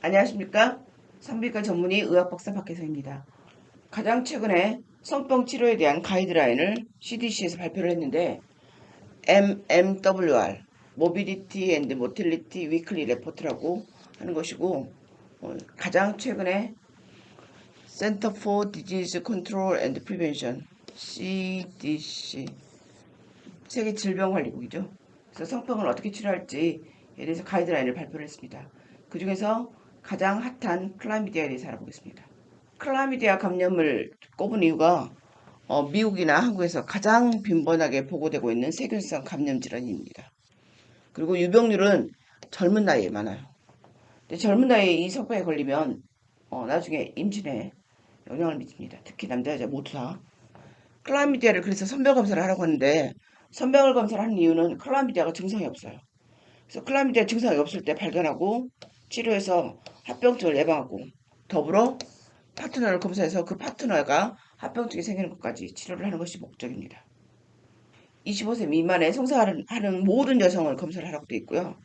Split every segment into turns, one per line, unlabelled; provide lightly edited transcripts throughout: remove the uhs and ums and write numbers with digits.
안녕하십니까? 산부인과 전문의 의학박사 박혜성입니다. 가장 최근에 성병 치료에 대한 가이드라인을 CDC에서 발표를 했는데 MMWR, Mobility and Mortality Weekly Report라고 하는 것이고 가장 최근에 Center for Disease Control and Prevention, CDC, 세계 질병관리국이죠. 그래서 성병을 어떻게 치료할지에 대해서 가이드라인을 발표를 했습니다. 그 중에서 가장 핫한 클라미디아에 대해서 알아보겠습니다. 클라미디아 감염을 꼽은 이유가 미국이나 한국에서 가장 빈번하게 보고되고 있는 세균성 감염 질환입니다. 그리고 유병률은 젊은 나이에 많아요. 근데 젊은 나이에 이 성병에 걸리면 나중에 임신에 영향을 미칩니다. 특히 남자 여자 모두 다. 클라미디아를 그래서 선별 검사를 하라고 하는데 선별 검사를 하는 이유는 클라미디아가 증상이 없어요. 그래서 클라미디아 증상이 없을 때 발견하고 치료해서 합병증을 예방하고 더불어 파트너를 검사해서 그 파트너가 합병증이 생기는 것까지 치료를 하는 것이 목적입니다. 25세 미만의 성사하는 모든 여성을 검사를 하라고 되어 있고요.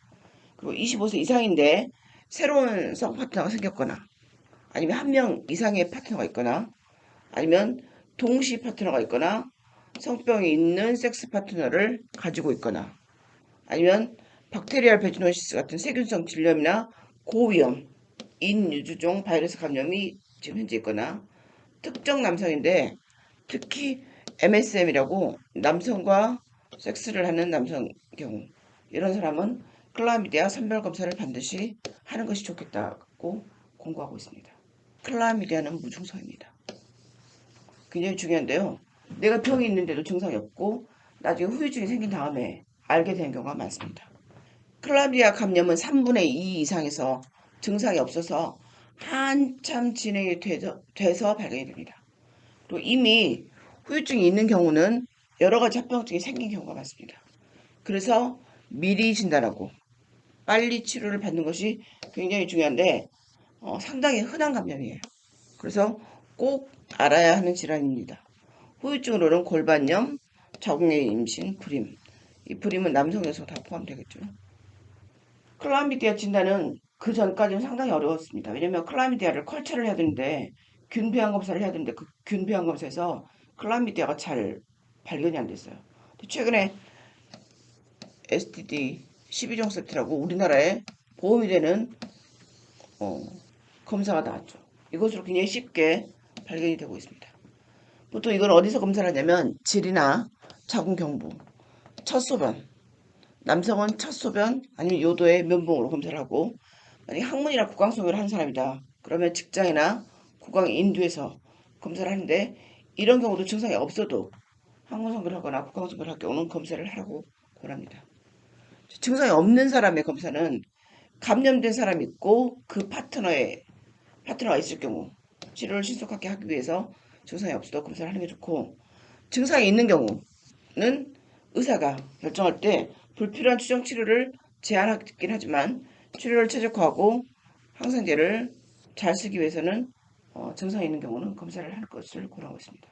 그리고 25세 이상인데 새로운 성 파트너가 생겼거나 아니면 한 명 이상의 파트너가 있거나 아니면 동시 파트너가 있거나 성병이 있는 섹스 파트너를 가지고 있거나 아니면 박테리알 베지노시스 같은 세균성 질염이나 고위험 인유두종 바이러스 감염이 지금 현재 있거나 특정 남성인데 특히 MSM이라고 남성과 섹스를 하는 남성 경우 이런 사람은 클라미디아 선별 검사를 반드시 하는 것이 좋겠다고 공고하고 있습니다. 클라미디아는 무증상입니다. 굉장히 중요한데요. 내가 병이 있는데도 증상이 없고 나중에 후유증이 생긴 다음에 알게 되는 경우가 많습니다. 클라미디아 감염은 3분의 2 이상에서 증상이 없어서 한참 진행이 돼서 발견이 됩니다. 또 이미 후유증이 있는 경우는 여러 가지 합병증이 생긴 경우가 많습니다. 그래서 미리 진단하고 빨리 치료를 받는 것이 굉장히 중요한데 상당히 흔한 감염이에요. 그래서 꼭 알아야 하는 질환입니다. 후유증으로는 골반염, 자궁내 임신, 불임. 이 불임은 남성, 여성 다 포함되겠죠. 클라미디아 진단은 그 전까지는 상당히 어려웠습니다. 왜냐면 클라미디아를 컬처를 해야 되는데 균배양 검사를 해야 되는데 그 균배양 검사에서 클라미디아가 잘 발견이 안 됐어요. 최근에 STD 12종 세트라고 우리나라에 보험이 되는 어, 검사가 나왔죠. 이것으로 굉장히 쉽게 발견이 되고 있습니다. 보통 이걸 어디서 검사를 하냐면 질이나 자궁경부, 첫 소변, 남성은 첫 소변 아니면 요도의 면봉으로 검사를 하고 만약에 항문이나 구강성을 하는 사람이다. 그러면 직장이나 구강 인두에서 검사를 하는데 이런 경우도 증상이 없어도 항문성을 하거나 구강성을 할 경우는 검사를 하라고 권합니다. 증상이 없는 사람의 검사는 감염된 사람이 있고 그 파트너가 있을 경우 치료를 신속하게 하기 위해서 증상이 없어도 검사를 하는 게 좋고 증상이 있는 경우는 의사가 결정할 때 불필요한 추정 치료를 제한하긴 하지만 치료를 최적화하고 항생제를 잘 쓰기 위해서는 증상이 있는 경우는 검사를 할 것을 권하고 있습니다.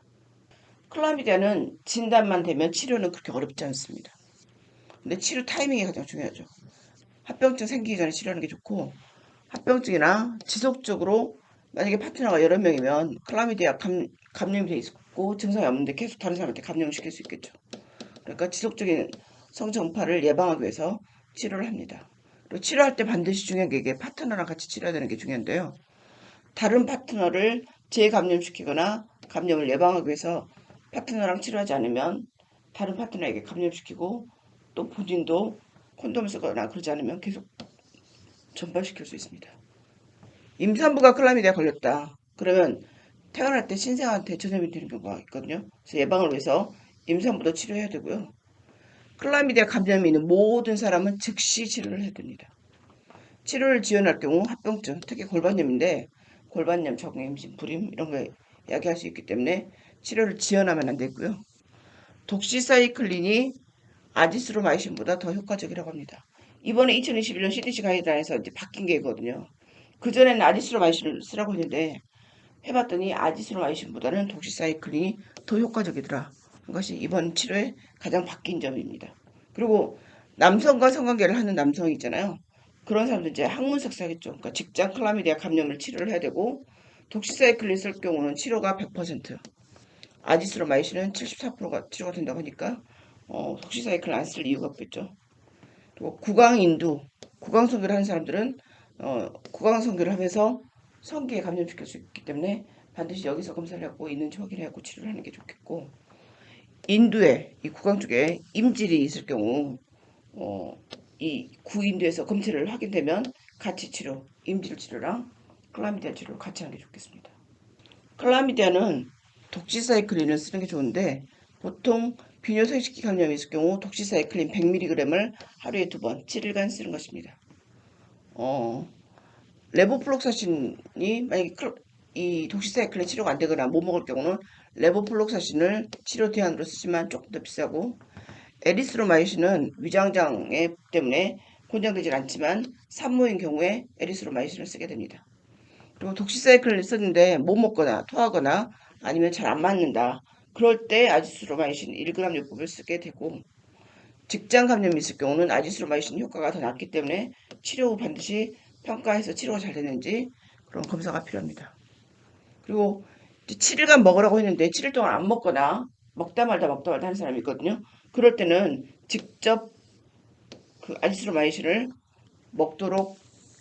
클라미디아는 진단만 되면 치료는 그렇게 어렵지 않습니다. 근데 치료 타이밍이 가장 중요하죠. 합병증 생기기 전에 치료하는 게 좋고 합병증이나 지속적으로 만약에 파트너가 여러 명이면 클라미디아 감염이 돼 있고 증상이 없는데 계속 다른 사람한테 감염을 시킬 수 있겠죠. 그러니까 지속적인 성정파를 예방하기 위해서 치료를 합니다. 그리고 치료할 때 반드시 중요한 게 이게 파트너랑 같이 치료해야 되는 게 중요한데요. 다른 파트너를 재감염시키거나 감염을 예방하기 위해서 파트너랑 치료하지 않으면 다른 파트너에게 감염시키고 또 본인도 콘돔을 쓰거나 그러지 않으면 계속 전파시킬 수 있습니다. 임산부가 클라미디아 걸렸다. 그러면 태어날 때 신생아한테 전염이 되는 경우가 있거든요. 그래서 예방을 위해서 임산부도 치료해야 되고요. 클라미디아 감염이 있는 모든 사람은 즉시 치료를 해야 됩니다. 치료를 지원할 경우 합병증, 특히 골반염인데 골반염, 자궁 임신, 불임 이런 거 야기할 수 있기 때문에 치료를 지원하면 안 되고요. 독시사이클린이 아지스로마이신보다 더 효과적이라고 합니다. 이번에 2021년 CDC 가이드라인에서 이제 바뀐 게 있거든요. 그전에는 아지스로마이신을 쓰라고 했는데 해봤더니 아지스로마이신보다는 독시사이클린이 더 효과적이더라. 그것이 이번 치료에 가장 바뀐 점입니다. 그리고 남성과 성관계를 하는 남성이 있잖아요. 그런 사람들 이제 항문석사겠죠. 그러니까 직장 클라미디아 감염을 치료를 해야 되고 독시사이클린 쓸 경우는 치료가 100%, 아지스로마이신은 74%가 치료가 된다고 하니까 독시사이클을 안 쓸 이유가 없겠죠. 또 구강인두, 구강성교를 하는 사람들은 구강성교를 하면서 성기에 감염시킬 수 있기 때문에 반드시 여기서 검사를 하고 있는지 확인하고 치료를 하는 게 좋겠고, 인두에 이 구강 쪽에 임질이 있을 경우 이 구인두에서 검체를 확인되면 같이 치료, 임질 치료랑 클라미디아 치료를 같이 하는 게 좋겠습니다. 클라미디아는 독시사이클린을 쓰는 게 좋은데 보통 비뇨생식기 감염이 있을 경우 독시사이클린 100mg을 하루에 2번 7일간 쓰는 것입니다. 레보플록사신이 만약에 이 독시사이클린 치료가 안 되거나 못 먹을 경우는 레보플록사신을 치료 대안으로 쓰지만 조금 더 비싸고, 에리스로마이신은 위장장애 때문에 권장되질 않지만 산모인 경우에 에리스로마이신을 쓰게 됩니다. 그리고 독시사이클린을 썼는데 못 먹거나 토하거나 아니면 잘 안 맞는다. 그럴 때 아지스로마이신 1g 요법을 쓰게 되고, 직장 감염이 있을 경우는 아지스로마이신 효과가 더 낮기 때문에 치료 후 반드시 평가해서 치료가 잘 되는지 그런 검사가 필요합니다. 그리고 7일간 먹으라고 했는데 7일 동안 안 먹거나 먹다 말다 하는 사람이 있거든요. 그럴 때는 직접 그 아지스로마이신을 먹도록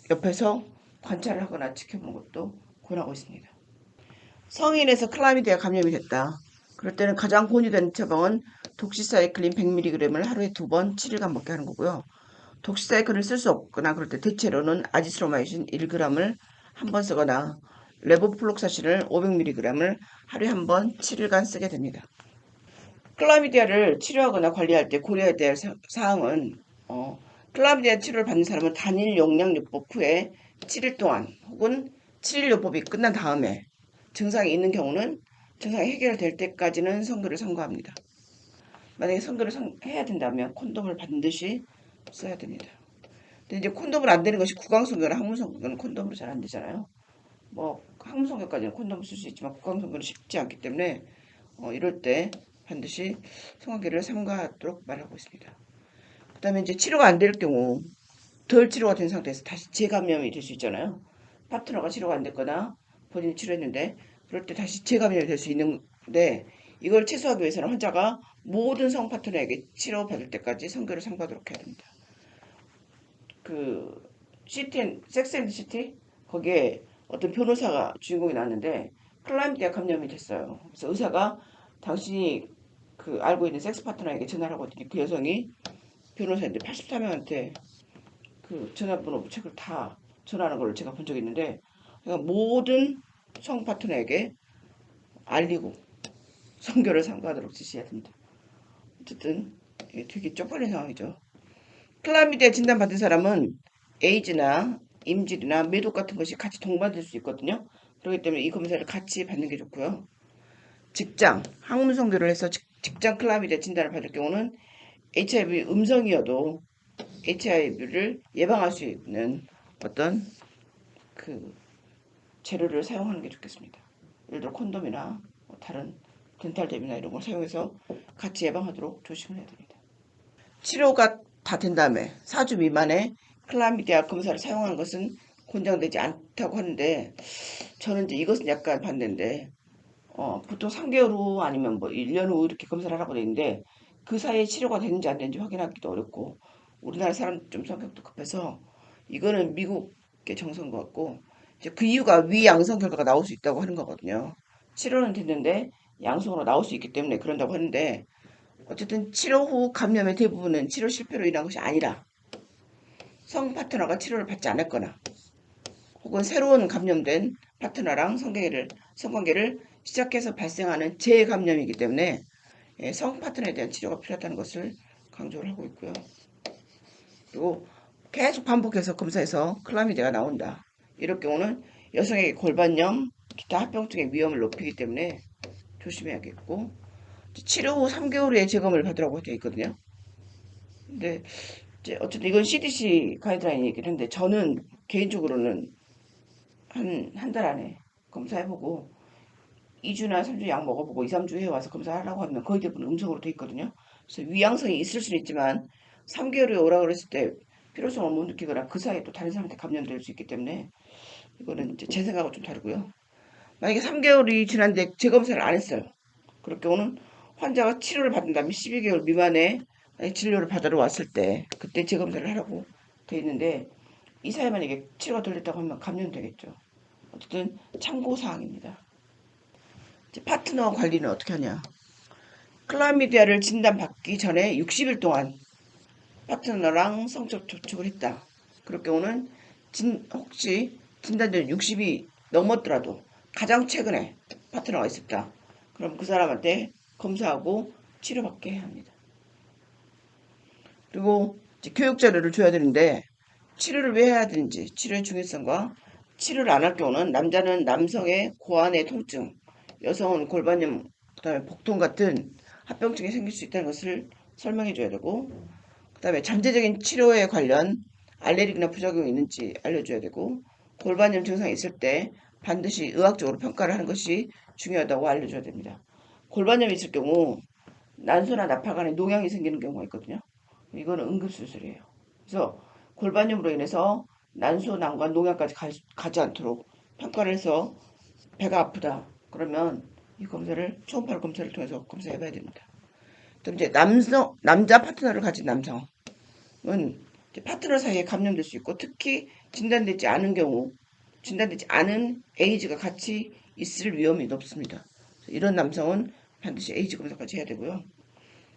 옆에서 관찰을 하거나 지켜보는 것도 권하고 있습니다. 성인에서 클라미디아 감염이 됐다. 그럴 때는 가장 권유되는 처방은 독시사이클린 100mg을 하루에 2번 7일간 먹게 하는 거고요. 독시사이클을 쓸 수 없거나 그럴 때 대체로는 아지스로마이신 1g을 한 번 쓰거나 레보플록사신을 500mg을 하루에 한 번 7일간 쓰게 됩니다. 클라미디아를 치료하거나 관리할 때 고려해야 될 사항은 클라미디아 치료를 받는 사람은 단일 용량요법 후에 7일 동안 혹은 7일 요법이 끝난 다음에 증상이 있는 경우는 증상이 해결될 때까지는 성교를 삼가합니다. 만약에 성교를 해야 된다면 콘돔을 반드시 써야 됩니다. 근데 이제 콘돔을 안 되는 것이 구강성교나 항문성교는 콘돔으로 잘 안 되잖아요. 뭐 항문성교까지는 콘돔을 쓸 수 있지만 구강성교는 쉽지 않기 때문에 이럴 때 반드시 성관계를 삼가하도록 말하고 있습니다. 그 다음에 이제 치료가 안 될 경우 덜 치료가 된 상태에서 다시 재감염이 될 수 있잖아요. 파트너가 치료가 안 됐거나 본인이 치료했는데 그럴 때 다시 재감염이 될 수 있는데, 이걸 최소화하기 위해서는 환자가 모든 성 파트너에게 치료받을 때까지 성교를 삼가도록 해야 됩니다. 그 섹스 앤드 시티 거기에 어떤 변호사가 주인공이 나왔는데 클라미디아 감염이 됐어요. 그래서 의사가 당신이 그 알고 있는 섹스 파트너에게 전화를 하고 했더니 그 여성이 변호사인데 84명한테 그 전화번호 책을 다 전화하는 걸 제가 본 적이 있는데, 그러니까 모든 성 파트너에게 알리고 성교를 삼가하도록 지시해야 됩니다. 어쨌든 되게 쪽팔린 상황이죠. 클라미디아 진단받은 사람은 에이즈나 임질이나 매독 같은 것이 같이 동반될 수 있거든요. 그렇기 때문에 이 검사를 같이 받는 게 좋고요. 직장, 항문성교를 해서 직장 클라미디아 진단을 받을 경우는 HIV 음성이어도 HIV를 예방할 수 있는 어떤 그 재료를 사용하는 게 좋겠습니다. 예를 들어 콘돔이나 다른 덴탈랩이나 이런 걸 사용해서 같이 예방하도록 조심을 해야 됩니다. 치료가 다 된 다음에 4주 미만의 클라미디아 검사를 사용하는 것은 권장되지 않다고 하는데, 저는 이제 이것은 약간 반대인데, 보통 3개월 후 아니면 뭐 1년 후 이렇게 검사를 하라고 되어 있는데 그 사이에 치료가 되는지 안 되는지 확인하기도 어렵고, 우리나라 사람 좀 성격도 급해서 이거는 미국의 정서인 것 같고, 이제 그 이유가 위양성 결과가 나올 수 있다고 하는 거거든요. 치료는 됐는데 양성으로 나올 수 있기 때문에 그런다고 하는데, 어쨌든 치료 후 감염의 대부분은 치료 실패로 인한 것이 아니라 성 파트너가 치료를 받지 않았거나 혹은 새로운 감염된 파트너랑 성관계를 시작해서 발생하는 재감염이기 때문에 성 파트너에 대한 치료가 필요하다는 것을 강조를 하고 있고요. 그리고 계속 반복해서 검사해서 클라미디아가 나온다. 이럴 경우는 여성에게 골반염, 기타 합병증의 위험을 높이기 때문에 조심해야겠고, 치료 후 3개월 후에 재검을 받으라고 되어 있거든요. 근데 이제 어쨌든 이건 CDC 가이드라인이긴 한데 저는 개인적으로는 한 달 안에 검사해보고 2주나 3주 약 먹어보고 2, 3주 후에 와서 검사하라고 하면 거의 대부분 음성으로 돼 있거든요. 그래서 위양성이 있을 수는 있지만 3개월 후에 오라 그랬을 때 필요성을 못 느끼거나 그 사이에 또 다른 사람한테 감염될 수 있기 때문에 이거는 이제 제 생각하고 좀 다르고요. 만약에 3개월이 지났는데 재검사를 안 했어요. 그럴 경우는 환자가 치료를 받은 다음에 12개월 미만의 진료를 받으러 왔을 때 그때 재검사를 하라고 돼 있는데 이 사이에 만약에 치료가 덜 됐다고 하면 감염되겠죠. 어쨌든 참고사항입니다. 파트너 관리는 어떻게 하냐. 클라미디아를 진단받기 전에 60일 동안 파트너랑 성적 접촉을 했다. 그럴 경우는 혹시 진단된 60이 넘었더라도 가장 최근에 파트너가 있었다. 그럼 그 사람한테 검사하고 치료받게 해야 합니다. 그리고 교육 자료를 줘야 되는데 치료를 왜 해야 되는지, 치료의 중요성과 치료를 안 할 경우는 남자는 남성의 고환의 통증, 여성은 골반염, 그다음에 복통 같은 합병증이 생길 수 있다는 것을 설명해 줘야 되고 그다음에 잠재적인 치료에 관련 알레르기나 부작용이 있는지 알려줘야 되고 골반염 증상이 있을 때 반드시 의학적으로 평가를 하는 것이 중요하다고 알려줘야 됩니다. 골반염이 있을 경우 난소나 나팔관에 농양이 생기는 경우가 있거든요. 이거는 응급수술이에요. 그래서 골반염으로 인해서 난소, 난관, 농양까지 가지 않도록 평가를 해서 배가 아프다. 그러면 이 검사를 초음파 검사를 통해서 검사해봐야 됩니다. 또 이제 남자 파트너를 가진 남성은 파트너 사이에 감염될 수 있고 특히 진단되지 않은 에이즈가 같이 있을 위험이 높습니다. 이런 남성은 반드시 에이즈 검사까지 해야 되고요.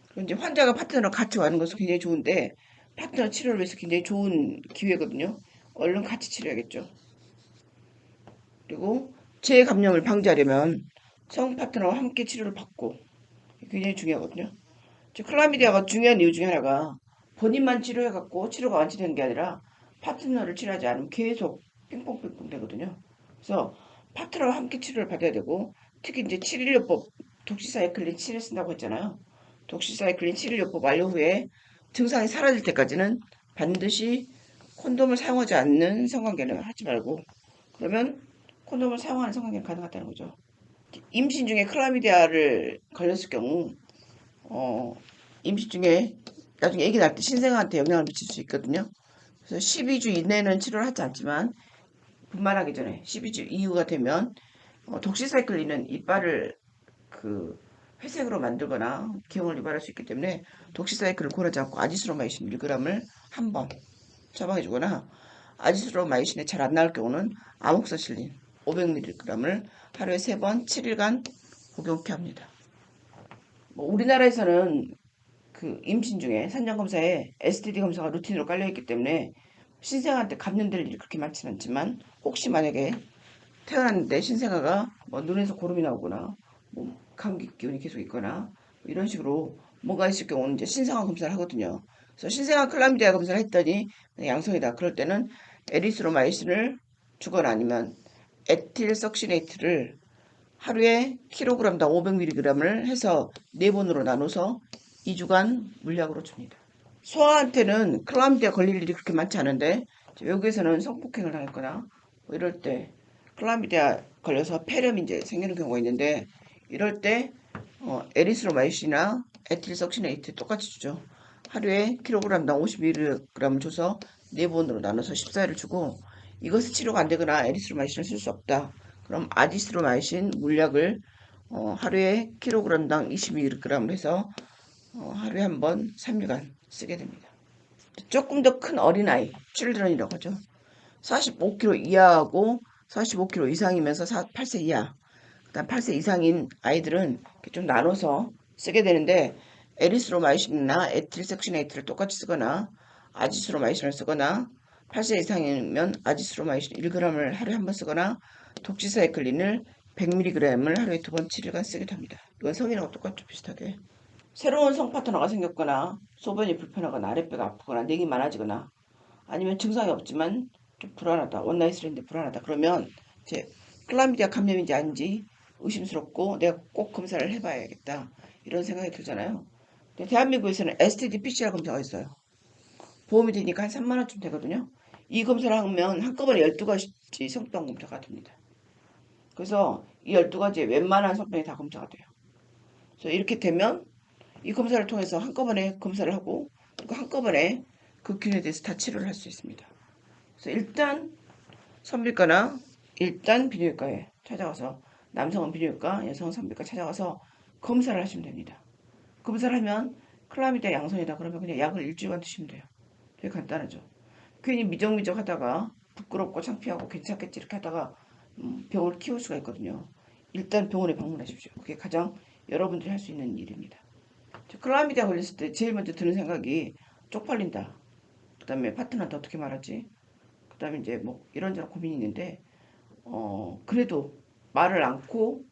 그리고 이제 환자가 파트너랑 같이 와는 것은 굉장히 좋은데 파트너 치료를 위해서 굉장히 좋은 기회거든요. 얼른 같이 치료해야겠죠. 그리고 재감염을 방지하려면 성 파트너와 함께 치료를 받고 굉장히 중요하거든요. 클라미디아가 중요한 이유 중에 하나가 본인만 치료해갖고 치료가 완치되는 게 아니라 파트너를 치료하지 않으면 계속 핑퐁핑퐁 되거든요. 그래서 파트너와 함께 치료를 받아야 되고 특히 이제 7일요법 독시사이클린 7을 쓴다고 했잖아요. 독시사이클린 7일요법 완료 후에 증상이 사라질 때까지는 반드시 콘돔을 사용하지 않는 성관계는 하지 말고 그러면 콘돔을 사용하는 성관계는 가능하다는 거죠. 임신 중에 클라미디아를 걸렸을 경우 어, 임신 중에 나중에 아기 낳을 때 신생아한테 영향을 미칠 수 있거든요. 그래서 12주 이내는 치료를 하지 않지만 분만하기 전에 12주 이후가 되면 독시사이클린은 이빨을 그 회색으로 만들거나 기형을 유발할 수 있기 때문에 독시사이클을 고르지 않고 아지스로마이신 1g을 한 번 처방해주거나 아지스로마이신이 잘 안 나올 경우는 아목사실린 500mg을 하루에 3번 7일간 복용케 합니다. 우리나라에서는 그 임신 중에 산전검사에 STD 검사가 루틴으로 깔려있기 때문에 신생아한테 감염될 일이 그렇게 많지는 않지만 혹시 만약에 태어났는데 신생아가 뭐 눈에서 고름이 나오거나 뭐 감기 기운이 계속 있거나 이런 식으로 뭐가 있을 경우는 이제 신생아 검사를 하거든요. 그래서 신생아 클라미디아 검사를 했더니 양성이다. 그럴 때는 에리스로마이신을 주거나 아니면 에틸석시네이트를 하루에 킬로그램당 500mg을 해서 4번으로 나눠서 2주간 물약으로 줍니다. 소아한테는 클라미디아 걸릴 일이 그렇게 많지 않은데 외국에서는 성폭행을 당했거나 뭐 이럴 때 클라미디아 걸려서 폐렴이 이제 생기는 경우가 있는데 이럴 때 에리스로마이신이나 에틸석시네이트 똑같이 주죠. 하루에 킬로그램당 50mg 줘서 4번으로 나눠서 14일을 주고 이것이 치료가 안 되거나 에리스로마이신을 쓸 수 없다. 그럼 아지스로마이신 물약을 하루에 킬로그램당 20mg을 해서 하루에 한 번 3일간 쓰게 됩니다. 조금 더 큰 어린아이, children이라고 하죠. 45kg 이하하고 45kg 이상이면서 8세 이하, 그다음 8세 이상인 아이들은 좀 나눠서 쓰게 되는데 에리스로마이신이나 에틸섹시네이트를 똑같이 쓰거나 아지스로마이신을 쓰거나 8세 이상이면 아지스로마이신 1g을 하루에 한 번 쓰거나 독시사이클린을 100mg을 하루에 2번 7일간 쓰기도 합니다. 이건 성인하고 똑같죠, 비슷하게. 새로운 성 파트너가 생겼거나 소변이 불편하거나 아랫배가 아프거나 냉이 많아지거나 아니면 증상이 없지만 좀 불안하다. 원나잇 스탠드 불안하다. 그러면 이제 클라미디아 감염인지 아닌지 의심스럽고 내가 꼭 검사를 해봐야겠다. 이런 생각이 들잖아요. 근데 대한민국에서는 STD PCR 검사가 있어요. 보험이 되니까 한 3만 원쯤 되거든요. 이 검사를 하면 한꺼번에 12가지 성병 검사가 됩니다. 그래서 이 12가지의 웬만한 성병이 다 검사가 돼요. 그래서 이렇게 되면 이 검사를 통해서 한꺼번에 검사를 하고 그리고 한꺼번에 그 균에 대해서 다 치료를 할 수 있습니다. 그래서 일단 성비과나 일단 비뇨기과에 찾아가서 남성은 비뇨기과, 여성은 성비과 찾아가서 검사를 하시면 됩니다. 검사를 하면 클라미디아 양성이다 그러면 그냥 약을 일주일간 드시면 돼요. 되게 간단하죠. 괜히 미적미적 하다가 부끄럽고 창피하고 괜찮겠지 이렇게 하다가 병을 키울 수가 있거든요. 일단 병원에 방문하십시오. 그게 가장 여러분들이 할 수 있는 일입니다. 클라미디아 걸렸을 때 제일 먼저 드는 생각이 쪽팔린다. 그 다음에 파트너한테 어떻게 말하지? 그 다음에 이제 뭐 이런저런 고민이 있는데 그래도 말을 않고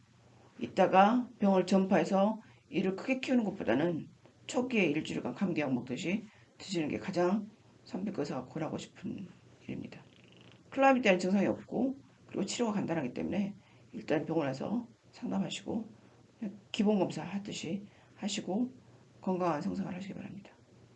있다가 병을 전파해서 이를 크게 키우는 것보다는 초기에 일주일간 감기약 먹듯이 드시는 게 가장 선비과에서 권하고 싶은 일입니다. 클라미디아는 증상이 없고 그리고 치료가 간단하기 때문에 일단 병원 에서 상담하시고 기본 검사 하듯이 하시고 건강한 성생활 하시기 바랍니다.